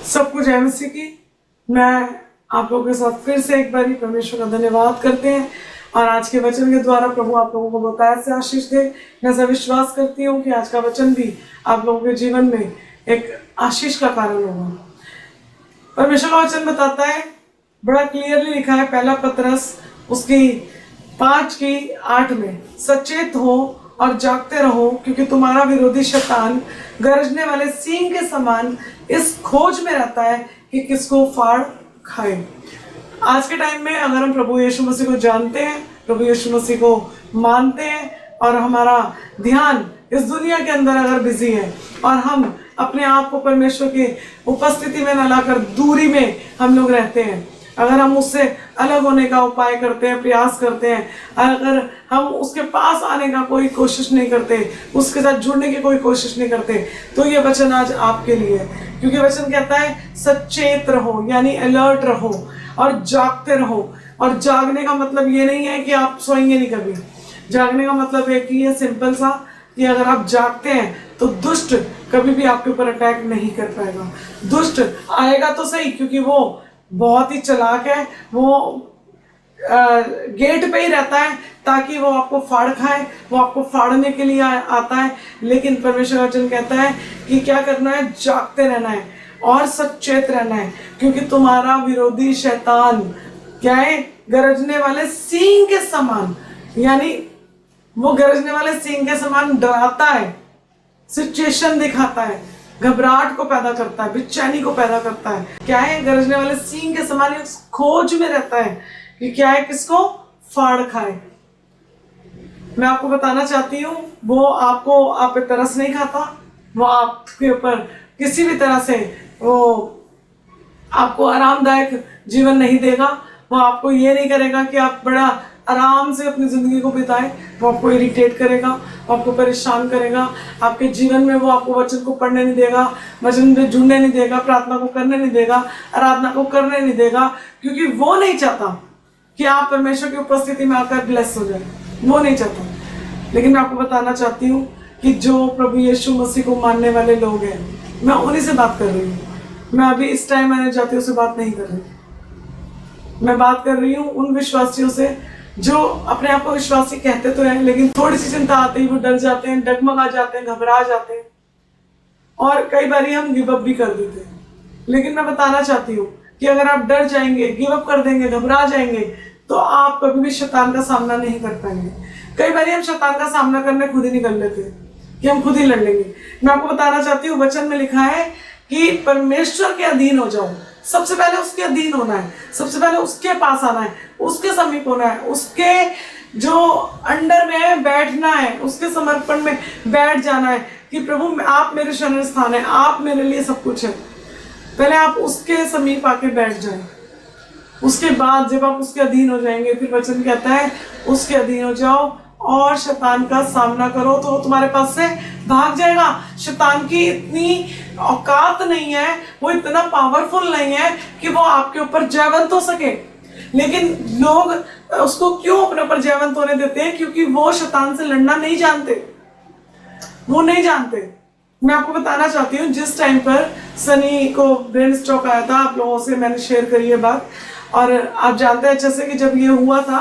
सबको जय मसीह की। मैं आप लोगों के साथ फिर से एक बार परमेश्वर का धन्यवाद करते हैं और आज के वचन के द्वारा प्रभु आप लोगों को बहुत से आशीष दे। मैं ऐसा विश्वास करती हूँ कि आज का वचन भी आप लोगों के जीवन में एक आशीष का कारण होगा। परमेश्वर का वचन बताता है, बड़ा क्लियरली लिखा है, पहला पतरस उसकी 5:8 में, सचेत हो और जागते रहो क्योंकि तुम्हारा विरोधी शैतान गरजने वाले सींग के समान इस खोज में रहता है कि किसको फाड़ खाए। आज के टाइम में अगर हम प्रभु यीशु मसीह को जानते हैं, प्रभु यीशु मसीह को मानते हैं और हमारा ध्यान इस दुनिया के अंदर अगर बिजी है और हम अपने आप को परमेश्वर की उपस्थिति में न लाकर दूरी में हम लोग रहते हैं, अगर हम उससे अलग होने का उपाय करते हैं, प्रयास करते हैं, अगर हम उसके पास आने का कोई कोशिश नहीं करते, उसके साथ जुड़ने की कोई कोशिश नहीं करते, तो ये वचन आज आपके लिए है। क्योंकि वचन कहता है सचेत रहो, यानी अलर्ट रहो और जागते रहो। और जागने का मतलब ये नहीं है कि आप सोएंगे नहीं कभी। जागने का मतलब है कि ये सिंपल सा कि अगर आप जागते हैं तो दुष्ट कभी भी आपके ऊपर अटैक नहीं कर पाएगा। दुष्ट आएगा तो सही, क्योंकि वो बहुत ही चालाक है, वो गेट पे ही रहता है ताकि वो आपको फाड़ खाए, वो आपको फाड़ने के लिए आता है। लेकिन परमेश्वर वचन कहता है कि क्या करना है, जागते रहना है और सचेत रहना है, क्योंकि तुम्हारा विरोधी शैतान क्या है, गरजने वाले सींग के समान, यानी वो गरजने वाले सींग के समान डराता है, सिचुएशन दिखाता है, घबराहट को पैदा करता है, बेचैनी को पैदा करता है। क्या है, गरजने वाले सींग के समान खोज में रहता है कि क्या है, किसको फाड़ खाए। मैं आपको बताना चाहती हूँ, वो आपको आप पे तरस नहीं खाता, वो आपके ऊपर किसी भी तरह से वो आपको आरामदायक जीवन नहीं देगा। वो आपको ये नहीं करेगा कि आप बड़ा आराम से अपनी ज़िंदगी को बिताएं। वो आपको इरिटेट करेगा, वो आपको परेशान करेगा, आपके जीवन में वो आपको वचन को पढ़ने नहीं देगा, वचन में जुड़ने नहीं देगा, प्रार्थना को करने नहीं देगा, आराधना को करने नहीं देगा, क्योंकि वो नहीं चाहता कि आप परमेश्वर की उपस्थिति में आकर ब्लेस हो जाए, वो नहीं चाहता। लेकिन मैं आपको बताना चाहती हूँ कि जो प्रभु यीशु मसीह को मानने वाले लोग हैं, मैं उन्हीं से बात कर रही हूँ। मैं अभी इस टाइम मैंने जातियों से बात नहीं कर रही, मैं बात कर रही हूँ उन विश्वासियों से जो अपने आप को विश्वासी कहते तो हैं, लेकिन थोड़ी सी चिंता आती है वो डर जाते हैं, डगमगा जाते हैं, घबरा जाते हैं और कई बार हम गिव अप भी कर देते हैं। लेकिन मैं बताना चाहती हूँ कि अगर आप डर जाएंगे, गिव अप कर देंगे, घबरा जाएंगे, तो आप कभी भी शैतान का सामना नहीं कर पाएंगे। कई बार हम शैतान का सामना करने खुद ही निकल लेते हैं कि हम खुद ही लड़ लेंगे। मैं आपको बताना चाहती हूँ, वचन में लिखा है कि परमेश्वर के अधीन हो जाओ। सबसे पहले उसके अधीन होना है, सबसे पहले उसके पास आना है, उसके समीप होना है, उसके जो अंडर में बैठना है, उसके समर्पण में बैठ जाना है कि प्रभु आप मेरे शरण स्थान है, आप मेरे लिए सब कुछ है। पहले आप उसके समीप आके बैठ जाएं। उसके बाद जब आप उसके अधीन हो जाएंगे, फिर वचन कहता है उसके अधीन हो जाओ और शैतान का सामना करो तो वो तुम्हारे पास से भाग जाएगा। शैतान की इतनी औकात नहीं है, वो इतना पावरफुल नहीं है कि वो आपके ऊपर जयवंत हो सके। लेकिन लोग उसको क्यों अपने ऊपर जयवंत होने देते हैं? क्योंकि वो शैतान से लड़ना नहीं जानते, वो नहीं जानते। मैं आपको बताना चाहती हूँ, जिस टाइम पर सनी को ब्रेन स्ट्रोक आया था, आप लोगों से मैंने शेयर करी है बात, और आप जानते हैं अच्छे से कि जब ये हुआ था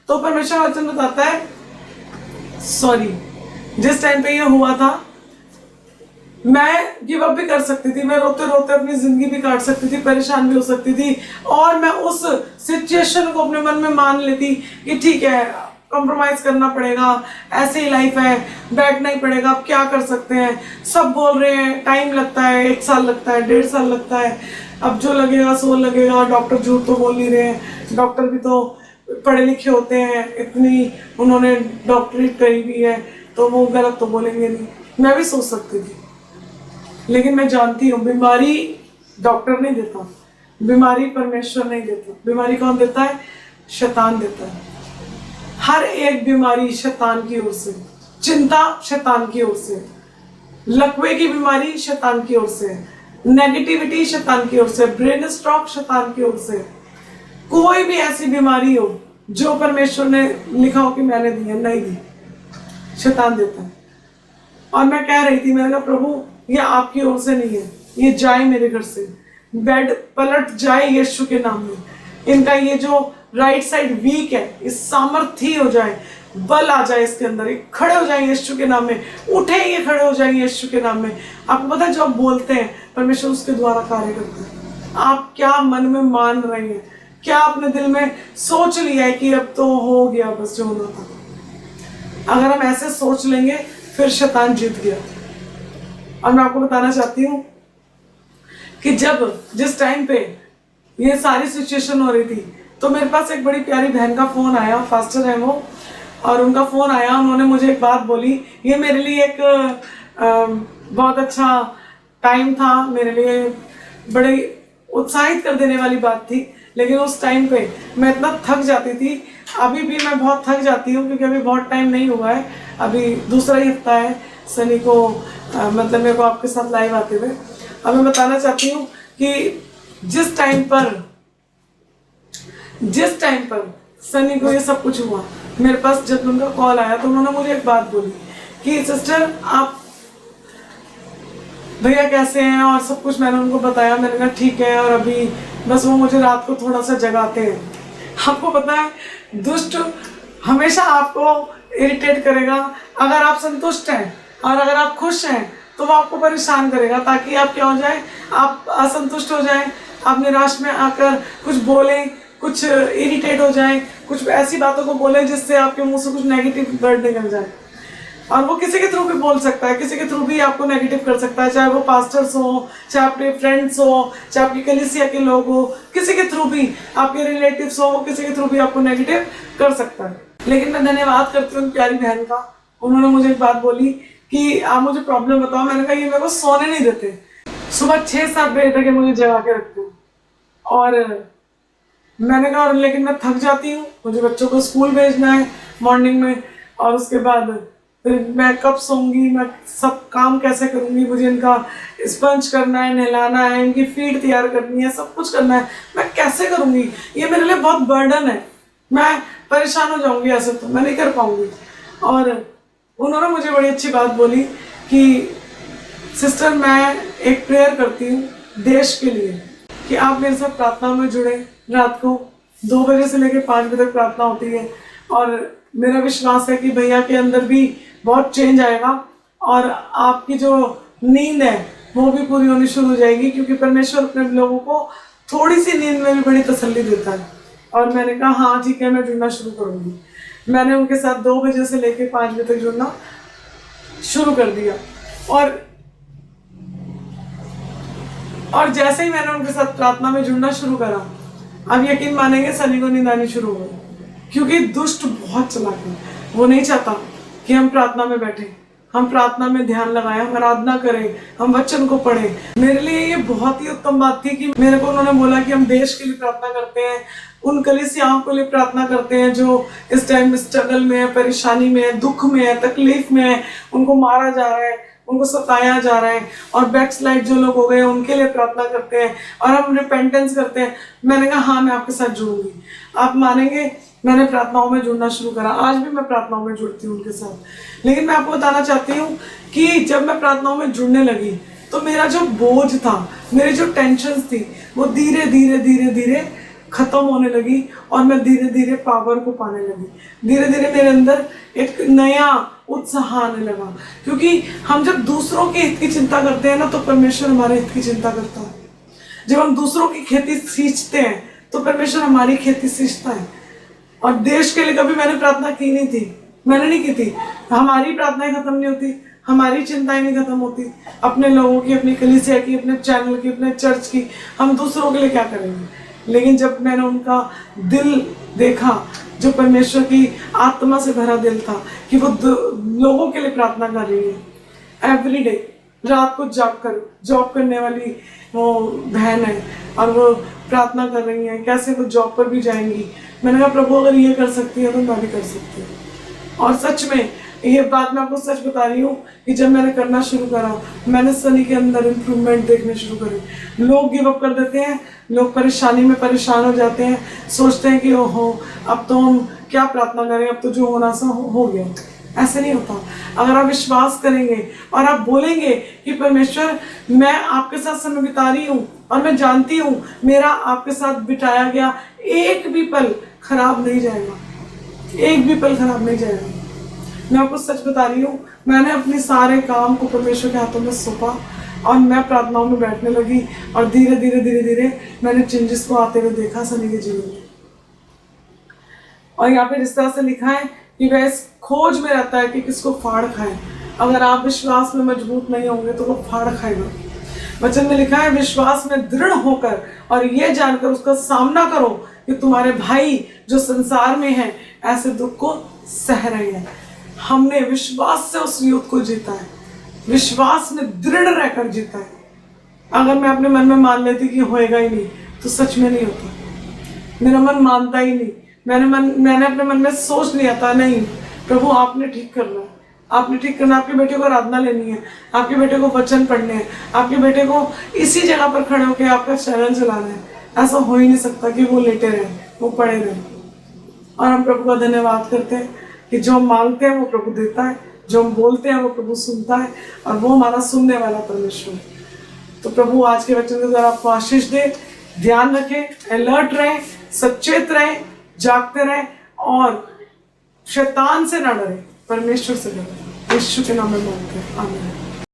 तो परमेश्वर वचन बताता है, जिस टाइम पे ये हुआ था मैं गिव अप भी कर सकती थी, मैं रोते रोते अपनी जिंदगी भी काट सकती थी, परेशान भी हो सकती थी, और मैं उस सिचुएशन को अपने मन में मान लेती कि ठीक है, कॉम्प्रोमाइज करना पड़ेगा, ऐसे ही लाइफ है, बैठना ही पड़ेगा, अब क्या कर सकते हैं, सब बोल रहे हैं, टाइम लगता है, 1 साल लगता है, 1.5 साल लगता है, अब जो लगेगा सो लगेगा, डॉक्टर झूठ तो बोल नहीं रहे हैं, डॉक्टर भी तो पढ़े लिखे होते हैं, इतनी उन्होंने डॉक्टरेट करी भी है, तो वो गलत तो बोलेंगे नहीं। मैं भी सोच सकती थी, लेकिन मैं जानती हूँ बीमारी डॉक्टर नहीं देता, बीमारी परमेश्वर नहीं देता। बीमारी कौन देता है? शैतान देता है। हर एक बीमारी शैतान की ओर से, चिंता शैतान की ओर से, लकवे की बीमारी शैतान की ओर से, नेगेटिविटी शैतान की ओर से, ब्रेन स्ट्रोक शैतान की ओर से। कोई भी ऐसी बीमारी हो जो परमेश्वर ने लिखा हो कि मैंने दी है, नहीं दी, शैतान देता है। और मैं कह रही थी, मैंने कहा प्रभु ये आपकी ओर से नहीं है, ये जाए मेरे घर से, बेड पलट जाए यीशु के नाम में। इनका ये जो राइट साइड वीक है, इस सामर्थ्य हो जाए, बल आ जाए इसके अंदर, ये खड़े हो जाए यीशु के नाम में, उठे ये खड़े हो जाए यीशु के नाम में। आपको पता है जो आप बोलते हैं परमेश्वर उसके द्वारा कार्य करता है। आप क्या मन में मान रहे हैं, क्या आपने दिल में सोच लिया है कि अब तो हो गया बस जो होना था। अगर हम ऐसे सोच लेंगे फिर शैतान जीत गया। और मैं आपको बताना चाहती हूँ कि जिस टाइम पे ये सारी सिचुएशन हो रही थी तो मेरे पास एक बड़ी प्यारी बहन का फोन आया, पास्टर है वो, और उनका फोन आया, उन्होंने मुझे एक बात बोली। ये मेरे लिए एक बहुत अच्छा टाइम था, मेरे लिए बड़े उत्साहित कर देने वाली बात थी। लेकिन उस टाइम पे मैं इतना थक जाती थी, अभी भी मैं बहुत थक जाती हूँ क्योंकि अभी बहुत टाइम नहीं हुआ है, अभी दूसरा ही हफ्ता है सनी को मतलब मेरे को आपके साथ लाइव आते हुए। अब मैं बताना चाहती हूँ कि जिस टाइम पर सनी को ये सब कुछ हुआ, मेरे पास जब उनका कॉल आया तो उन्होंने मुझे एक बात बोली कि सिस्टर आप भैया कैसे हैं और सब कुछ मैंने उनको बताया। मैंने कहा ठीक है, और अभी बस वो मुझे रात को थोड़ा सा जगाते हैं। आपको पता है दुष्ट हमेशा आपको इरिटेट करेगा। अगर आप संतुष्ट हैं और अगर आप खुश हैं तो वो आपको परेशान करेगा, ताकि आप क्या हो जाए, आप असंतुष्ट हो जाए, आप निराश में आकर कुछ बोलें, कुछ इरिटेट हो जाए, कुछ ऐसी बातों को बोले जिससे आपके मुंह से कुछ नेगेटिव वर्ड निकल जाए। और वो किसी के थ्रू भी बोल सकता है, किसी के थ्रू भी आपको नेगेटिव कर सकता है, चाहे वो पास्टर्स हो, चाहे आपके फ्रेंड्स हो, चाहे आपकी कलीसिया के लोग हो, किसी के थ्रू भी, आपके रिलेटिव्स हो, किसी के थ्रू भी आपको नेगेटिव कर सकता है। लेकिन मैं धन्यवाद करती हूँ प्यारी बहन का, उन्होंने मुझे एक बात बोली कि आप मुझे प्रॉब्लम बताओ। मैंने कहा ये मेरे को सोने नहीं देते, सुबह 6-7 बजे तक मुझे जगा के रखते हैं। और मैंने कहा लेकिन मैं थक जाती हूँ, मुझे बच्चों को स्कूल भेजना है मॉर्निंग में, और उसके बाद फिर मैं कब सोऊंगी, मैं सब काम कैसे करूंगी, मुझे इनका स्पंज करना है, नहलाना है, इनकी फीड तैयार करनी है, सब कुछ करना है, मैं कैसे करूंगी, ये मेरे लिए बहुत बर्डन है, मैं परेशान हो जाऊंगी, ऐसे तो मैं नहीं कर पाऊंगी। और उन्होंने मुझे बड़ी अच्छी बात बोली कि सिस्टर मैं एक प्रेयर करती हूँ देश के लिए कि आप मेरे साथ प्रार्थना में जुड़े। रात को 2 बजे से लेकर 5 बजे तक प्रार्थना होती है, और मेरा विश्वास है कि भैया के अंदर भी बहुत चेंज आएगा और आपकी जो नींद है वो भी पूरी होनी शुरू हो जाएगी, क्योंकि परमेश्वर अपने लोगों को थोड़ी सी नींद में भी बड़ी तसल्ली देता है। और मैंने कहा हाँ ठीक है, मैं जुड़ना शुरू करूँगी। मैंने उनके साथ 2 बजे से लेकर 5 बजे तक जुड़ना शुरू कर दिया, और जैसे ही मैंने उनके साथ प्रार्थना में जुड़ना शुरू करा, अब यकीन मानेंगे सनी को नींद आनी शुरू हो गई, क्योंकि दुष्ट बहुत चालाक है। वो नहीं चाहता कि हम प्रार्थना में बैठे, हम प्रार्थना में ध्यान लगाएं, हम आराधना करें, हम वचन को पढ़ें। मेरे लिए ये बहुत ही उत्तम बात थी कि मेरे को उन्होंने बोला कि हम देश के लिए प्रार्थना करते हैं, उन कलीसियाओं के लिए प्रार्थना करते हैं जो इस टाइम स्ट्रगल में है, परेशानी में है, दुख में है, तकलीफ में है, उनको मारा जा रहा है, उनको सताया जा रहा है, और बैकस्लाइड जो लोग हो गए उनके लिए प्रार्थना करते हैं, और हम रिपेंटेंस करते हैं। मैंने कहा हाँ मैं आपके साथ जुड़ूंगी। आप मानेंगे मैंने प्रार्थनाओं में जुड़ना शुरू करा, आज भी मैं प्रार्थनाओं में जुड़ती हूँ उनके साथ। लेकिन मैं आपको बताना चाहती हूँ कि जब मैं प्रार्थनाओं में जुड़ने लगी तो मेरा जो बोझ था, मेरी जो टेंशन थी, वो धीरे धीरे धीरे धीरे खत्म होने लगी, और मैं धीरे धीरे पावर को पाने लगी। धीरे धीरे मेरे अंदर एक नया उत्साह आने लगा, क्योंकि हम जब दूसरों के हित की चिंता करते हैं ना तो परमेश्वर हमारे हित की चिंता करता है। जब हम दूसरों की खेती सींचते हैं तो परमेश्वर हमारी खेती सींचता है। और देश के लिए कभी मैंने प्रार्थना की नहीं थी, मैंने नहीं की थी। हमारी प्रार्थनाएं खत्म नहीं होती, हमारी चिंताएं नहीं खत्म होती, अपने लोगों की, अपनी कलीसिया की, अपने चैनल की, अपने चर्च की, हम दूसरों के लिए क्या करेंगे। लेकिन जब मैंने उनका दिल देखा, जो परमेश्वर की आत्मा से भरा दिल था, कि वो लोगों के लिए प्रार्थना कर रही है एवरी डे, रात को जॉब करने वाली वो बहन है, और वो प्रार्थना कर रही है कैसे वो जॉब पर भी जाएंगी। मैंने कहा प्रभु अगर ये कर सकती है तो मैं भी कर सकती हूँ। और सच में ये बात मैं आपको सच बता रही हूँ कि जब मैंने करना शुरू करा, मैंने सनी के अंदर इम्प्रूवमेंट देखने शुरू करे। लोग गिव अप कर देते हैं, लोग परेशानी में परेशान हो जाते हैं, सोचते हैं कि ओहो अब तो हम क्या प्रार्थना करें, अब तो जो होना सा हो गया। ऐसे नहीं होता। अगर आप विश्वास करेंगे और आप बोलेंगे कि परमेश्वर मैं आपके साथ समय बिता रही हूँ और मैं जानती हूँ मेरा आपके साथ बिताया गया एक भी पल खराब नहीं जाएगा, एक भी पल खराब नहीं जाएगा। मैं आपको सच बता रही हूँ, मैंने अपने सारे काम को परमेश्वर के हाथों में सौंपा और मैं प्रार्थनाओं में बैठने लगी और धीरे धीरे धीरे धीरे मैंने चेंजेस को आते हुए देखा सनी के जीवन में। और यहाँ पे इस तरह से लिखा है कि वह इस खोज में रहता है कि किसको फाड़ खाए। अगर आप विश्वास में मजबूत नहीं होंगे तो वो फाड़ खाएगा। वचन में लिखा है विश्वास में दृढ़ होकर और ये जानकर उसका सामना करो कि तुम्हारे भाई जो संसार में हैं ऐसे दुख को सह रहे हैं। हमने विश्वास से उस युद्ध को जीता है, विश्वास में दृढ़ रहकर जीता है। अगर मैं अपने मन में मान लेती कि होएगा ही नहीं तो सच में नहीं होता। मेरा मन मानता ही नहीं। मैंने अपने मन में सोच लिया था नहीं प्रभु आपने ठीक करना है, आपने ठीक करना, आपके बेटे को आराधना लेनी है, आपके बेटे को वचन पढ़ने हैं, आपके बेटे को इसी जगह पर खड़े होकर आपका चैनल चलाना है। ऐसा हो ही नहीं सकता कि वो लेटे रहे, वो पड़े रहे। और हम प्रभु का धन्यवाद करते हैं कि जो हम मांगते हैं वो प्रभु देता है, जो हम बोलते हैं वो प्रभु सुनता है और वो हमारा सुनने वाला परमेश्वर है। तो प्रभु आज के वचन के द्वारा आपको आशीष दे। ध्यान रखें, अलर्ट रहें, सचेत रहें, जागते रहें और शैतान से ना डरें, परमेश्वर से डरें। यीशु के नाम में मांगते हैं, आमीन।